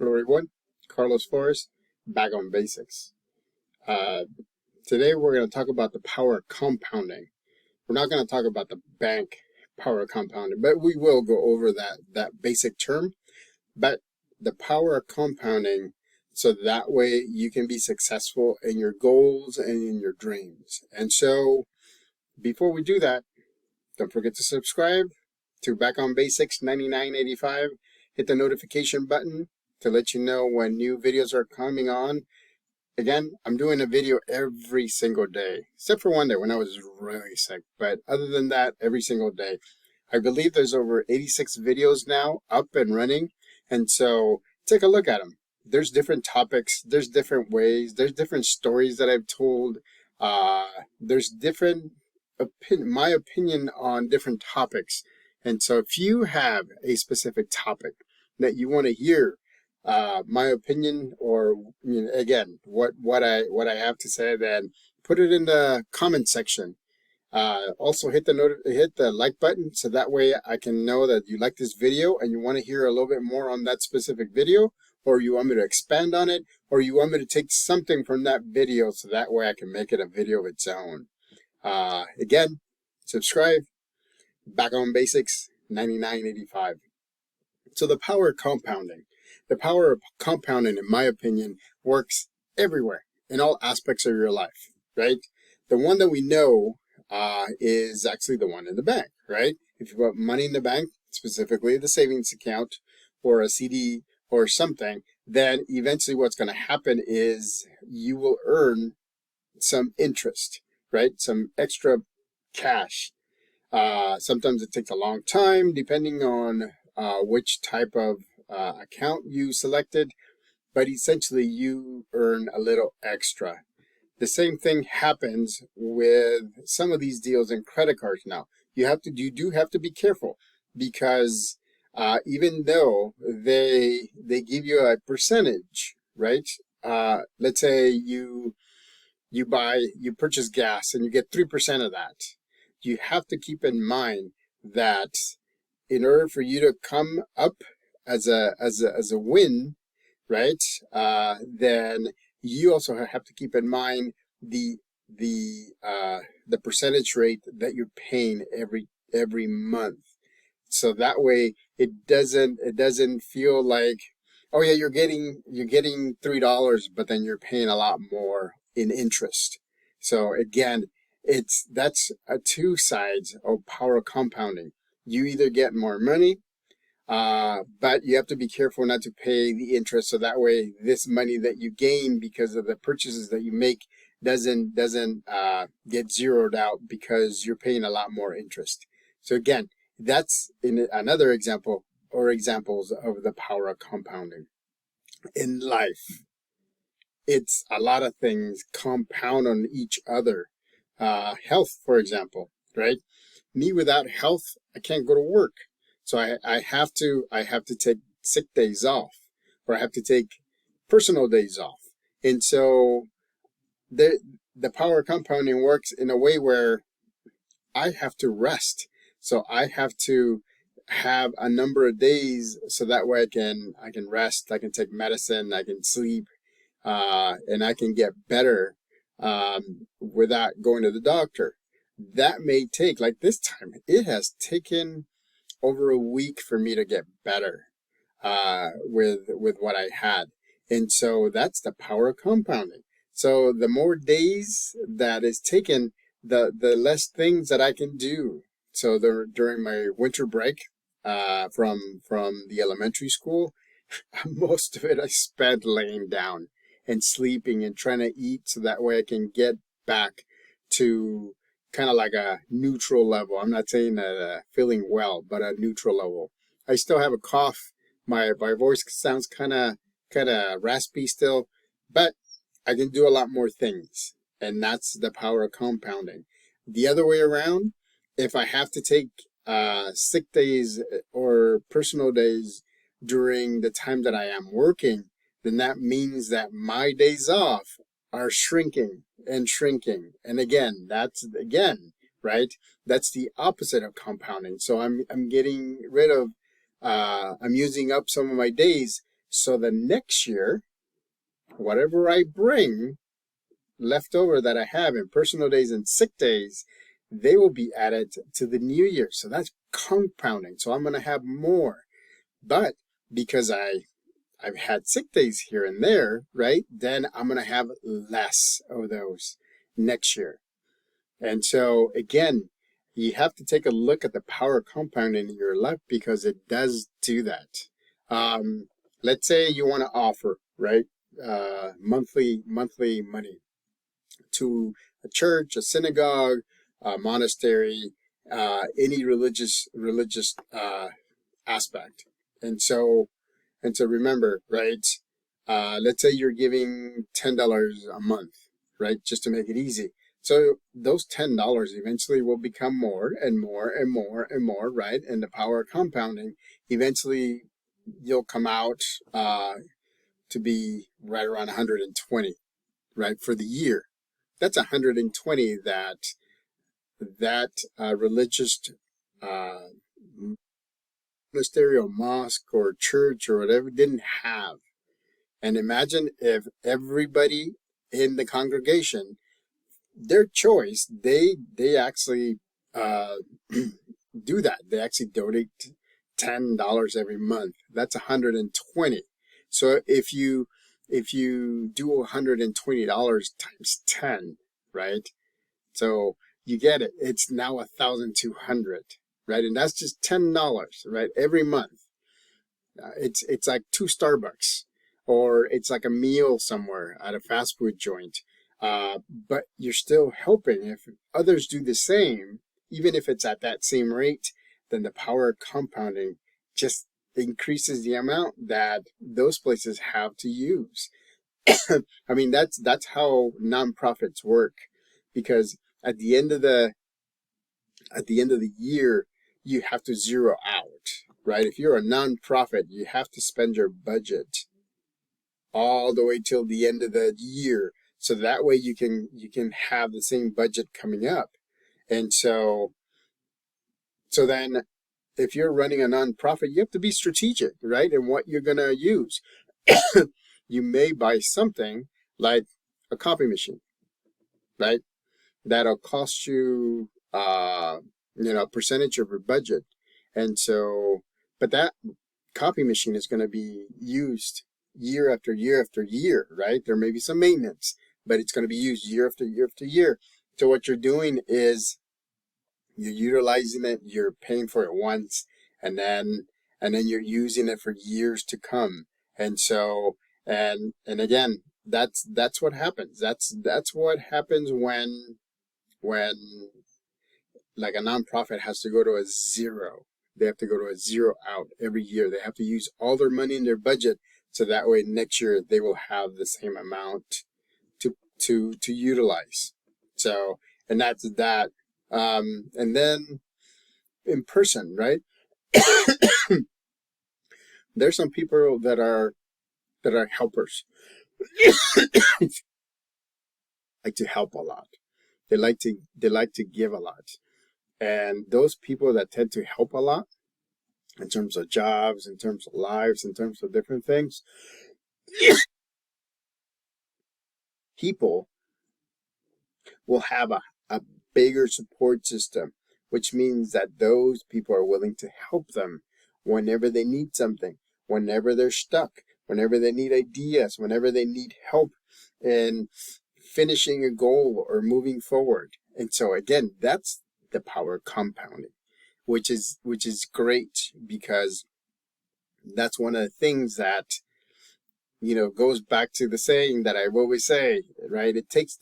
Hello everyone, Carlos Flores, back on basics. Uh, Today we're going to talk about the power of compounding. We're not going to talk about the bank power of compounding, but we will go over that basic term. But the power of compounding, so that way you can be successful in your goals and in your dreams. And so before we do that, don't forget to subscribe to Back on Basics 9985. Hit the notification button to let you know when new videos are coming on. Again, I'm doing a video every single day, except for one day when I was really sick. But other than that, every single day. I believe there's over 86 videos now up and running. And so take a look at them. There's different topics. There's different ways. There's different stories that I've told. There's different my opinion on different topics. And so if you have a specific topic that you want to hear my opinion, or again what I have to say, then put it in the comment section. Also hit the like button, so that way I can know that you like this video and you want to hear a little bit more on that specific video, or you want me to expand on it, or you want me to take something from that video so that way I can make it a video of its own. Again, subscribe. Back on Basics 9985. So the power of compounding. The power of compounding, in my opinion, works everywhere in all aspects of your life, right? The one that we know is actually the one in the bank, right? If you put money in the bank, specifically the savings account or a CD or something, then eventually what's going to happen is you will earn some interest, right? Some extra cash. Sometimes it takes a long time depending on which type of account you selected, but essentially you earn a little extra. The same thing happens with some of these deals in credit cards now. You do have to be careful, because even though they give you a percentage, right? Let's say you purchase gas and you get 3% of that. You have to keep in mind that in order for you to come up as a win, right? Then you also have to keep in mind the percentage rate that you're paying every month. So that way it doesn't feel like, oh yeah, you're getting $3, but then you're paying a lot more in interest. So again, that's two sides of power compounding. You either get more money, but you have to be careful not to pay the interest, so that way this money that you gain because of the purchases that you make doesn't get zeroed out because you're paying a lot more interest. So again, that's in another example or examples of the power of compounding. In life, it's a lot of things compound on each other. Health, for example, right? Me without health, I can't go to work. So I have to take sick days off, or I have to take personal days off. And so the power of compounding works in a way where I have to rest. So I have to have a number of days so that way I can rest, I can take medicine, I can sleep, and I can get better without going to the doctor. That may take, like this time, it has taken over a week for me to get better with what I had. And so that's the power of compounding. So the more days that is taken, the less things that I can do. So during my winter break from the elementary school, most of it I spent laying down and sleeping and trying to eat so that way I can get back to kind of like a neutral level. I'm not saying that feeling well, but a neutral level. I still have a cough. My voice sounds kind of raspy still, but I can do a lot more things, and that's the power of compounding. The other way around, if I have to take sick days or personal days during the time that I am working, then that means that my days off are shrinking and shrinking. And again, right? That's the opposite of compounding. So I'm getting rid of, I'm using up some of my days So the next year, whatever I bring left over that I have in personal days and sick days, they will be added to the new year. So that's compounding. So I'm going to have more. But because I've had sick days here and there, right? Then I'm going to have less of those next year. And so again, you have to take a look at the power of compounding in your life because it does do that. Let's say you want to offer, right? Monthly money to a church, a synagogue, a monastery, any religious aspect. And so remember, right? Let's say you're giving $10 a month, right? Just to make it easy. So those $10 eventually will become more and more and more and more, right? And the power of compounding, eventually you'll come out to be right around 120, right? For the year. That's 120 that religious monastery or mosque or church or whatever didn't have. And imagine if everybody in the congregation, their choice, they actually do that. They actually donate $10 every month. That's 120. So if you do $120 times 10, right? So you get it. It's now 1,200, right? And that's just $10, right? Every month. It's like 2 Starbucks, or it's like a meal somewhere at a fast food joint. But you're still helping. If others do the same, even if it's at that same rate, then the power of compounding just increases the amount that those places have to use. I mean, that's how nonprofits work, because at the end of the year, you have to zero out, right? If you're a nonprofit, you have to spend your budget all the way till the end of the year, so that way you can have the same budget coming up. And so then if you're running a nonprofit, you have to be strategic, right? And what you're gonna use. You may buy something like a copy machine, right? That'll cost you a percentage of your budget. And so, but that copy machine is going to be used year after year after year, right? There may be some maintenance, but it's going to be used year after year after year. So what you're doing is you're utilizing it, you're paying for it once, and then you're using it for years to come. And so, and again, that's what happens. That's what happens when like a nonprofit has to go to a zero. They have to go to a zero out every year. They have to use all their money in their budget, so that way next year they will have the same amount to utilize. So, and that's that. And then in person, right? There's some people that are helpers. Like to help a lot. They like to give a lot. And those people that tend to help a lot in terms of jobs, in terms of lives, in terms of different things, people will have a bigger support system, which means that those people are willing to help them whenever they need something, whenever they're stuck, whenever they need ideas, whenever they need help in finishing a goal or moving forward. And so again, that's the power of compounding, which is great, because that's one of the things that goes back to the saying that I always say, right? It takes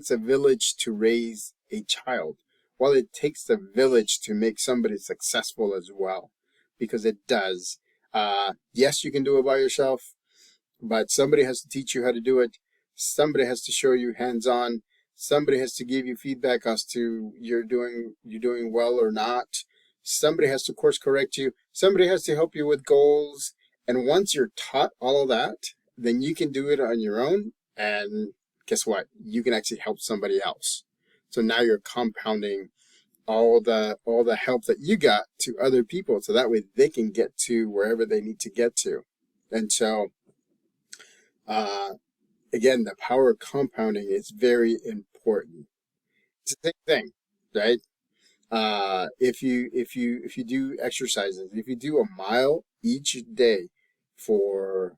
a village to raise a child. Well, it takes a village to make somebody successful as well, because it does. Yes, you can do it by yourself, but somebody has to teach you how to do it. Somebody has to show you hands-on. Somebody has to give you feedback as to you're doing well or not. Somebody has to course correct you. Somebody has to help you with goals. And once you're taught all of that, then you can do it on your own. And guess what? You can actually help somebody else. So now you're compounding all the help that you got to other people, so that way they can get to wherever they need to get to. And so, again, the power of compounding is very important. It's the same thing, right? If you do exercises, if you do a mile each day for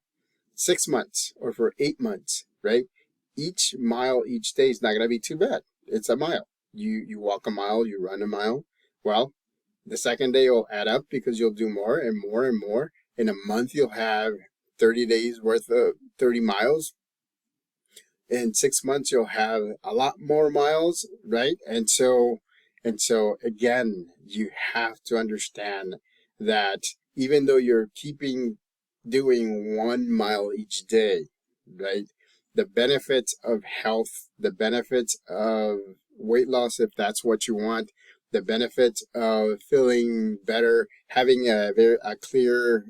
6 months or for 8 months, right? Each mile each day is not going to be too bad. It's a mile. You walk a mile, you run a mile. Well, the second day will add up because you'll do more and more and more. In a month, you'll have 30 days worth of 30 miles. In 6 months, you'll have a lot more miles, right? And so again, you have to understand that even though you're doing 1 mile each day, right? The benefits of health, the benefits of weight loss, if that's what you want, the benefits of feeling better, having a clear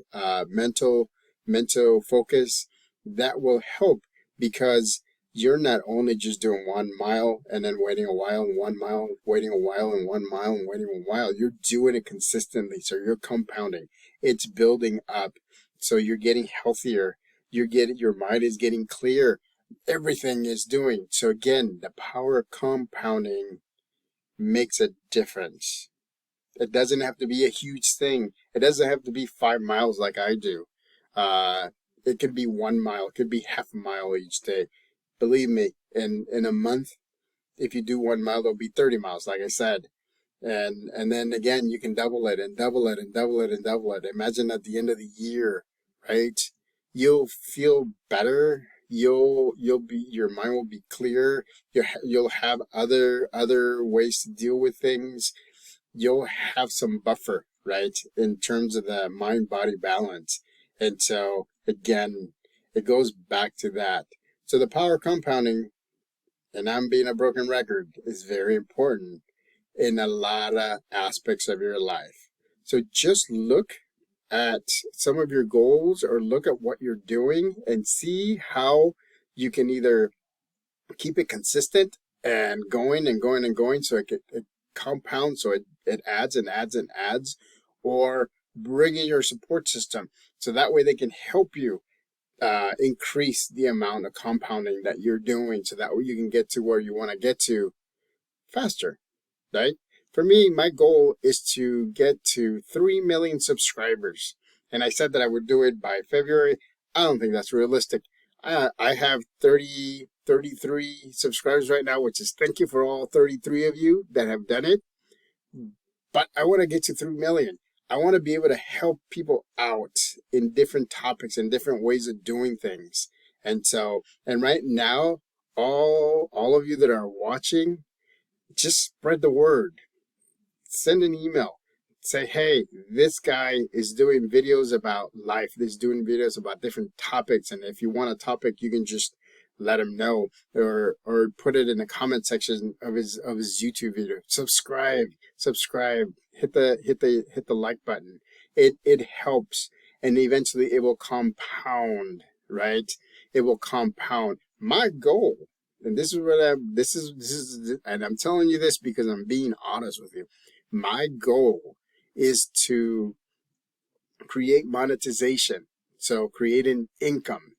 mental focus, that will help because you're not only just doing 1 mile and then waiting a while and 1 mile, waiting a while and 1 mile and waiting a while. You're doing it consistently. So you're compounding. It's building up. So you're getting healthier. Your mind is getting clear. Everything is doing. So again, the power of compounding makes a difference. It doesn't have to be a huge thing. It doesn't have to be 5 miles like I do. It could be 1 mile. It could be half a mile each day. Believe me, in a month, if you do 1 mile, it'll be 30 miles, like I said. And then again, you can double it and double it and double it and double it. Imagine at the end of the year, right? You'll feel better. Your mind will be clear. You'll have other ways to deal with things. You'll have some buffer, right? In terms of the mind-body balance. And so again, it goes back to that. So the power of compounding, and I'm being a broken record, is very important in a lot of aspects of your life. So just look at some of your goals or look at what you're doing and see how you can either keep it consistent and going and going and going so it compounds, so it adds and adds and adds, or bring in your support system so that way they can help you increase the amount of compounding that you're doing so that you can get to where you want to get to faster, right? For me, my goal is to get to 3 million subscribers. And I said that I would do it by February. I don't think that's realistic. I have 33 subscribers right now, which is thank you for all 33 of you that have done it. But I want to get to 3 million. I want to be able to help people out in different topics and different ways of doing things. And right now, all of you that are watching, just spread the word. Send an email. Say, hey, this guy is doing videos about life. He's doing videos about different topics. And if you want a topic, you can just let him know or put it in the comment section of his YouTube video. Subscribe. Hit the like button. It helps, and eventually it will compound, right? It will compound. My goal, and this is and I'm telling you this because I'm being honest with you. My goal is to create monetization, so creating income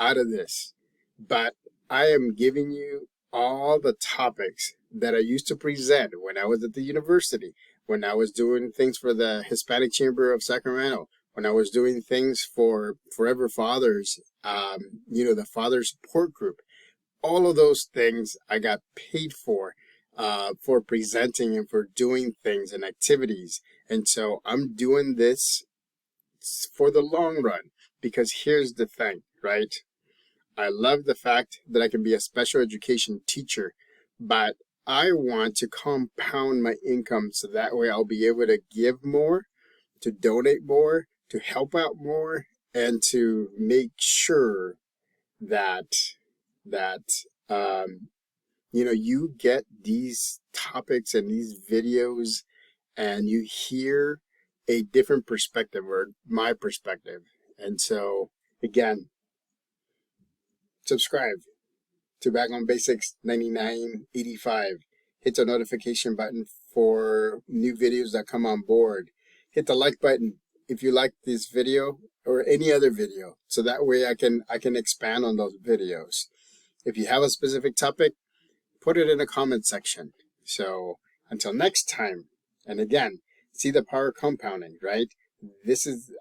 out of this. But I am giving you all the topics that I used to present when I was at the university, when I was doing things for the Hispanic Chamber of Sacramento, when I was doing things for Forever Fathers, the Father Support Group. All of those things I got paid for presenting and for doing things and activities. And so I'm doing this for the long run because here's the thing, right? I love the fact that I can be a special education teacher, but I want to compound my income so that way I'll be able to give more, to donate more, to help out more, and to make sure that you get these topics and these videos and you hear a different perspective or my perspective. And so again, subscribe to Back on Basics 9985. Hit the notification button for new videos that come on board. Hit the like button if you like this video or any other video, so that way I can expand on those videos. If you have a specific topic, put it in the comment section. So until next time, and again, see the power compounding, right?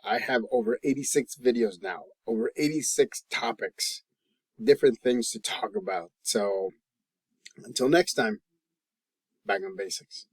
I have over 86 videos now, over 86 topics, different things to talk about. So until next time, back on basics.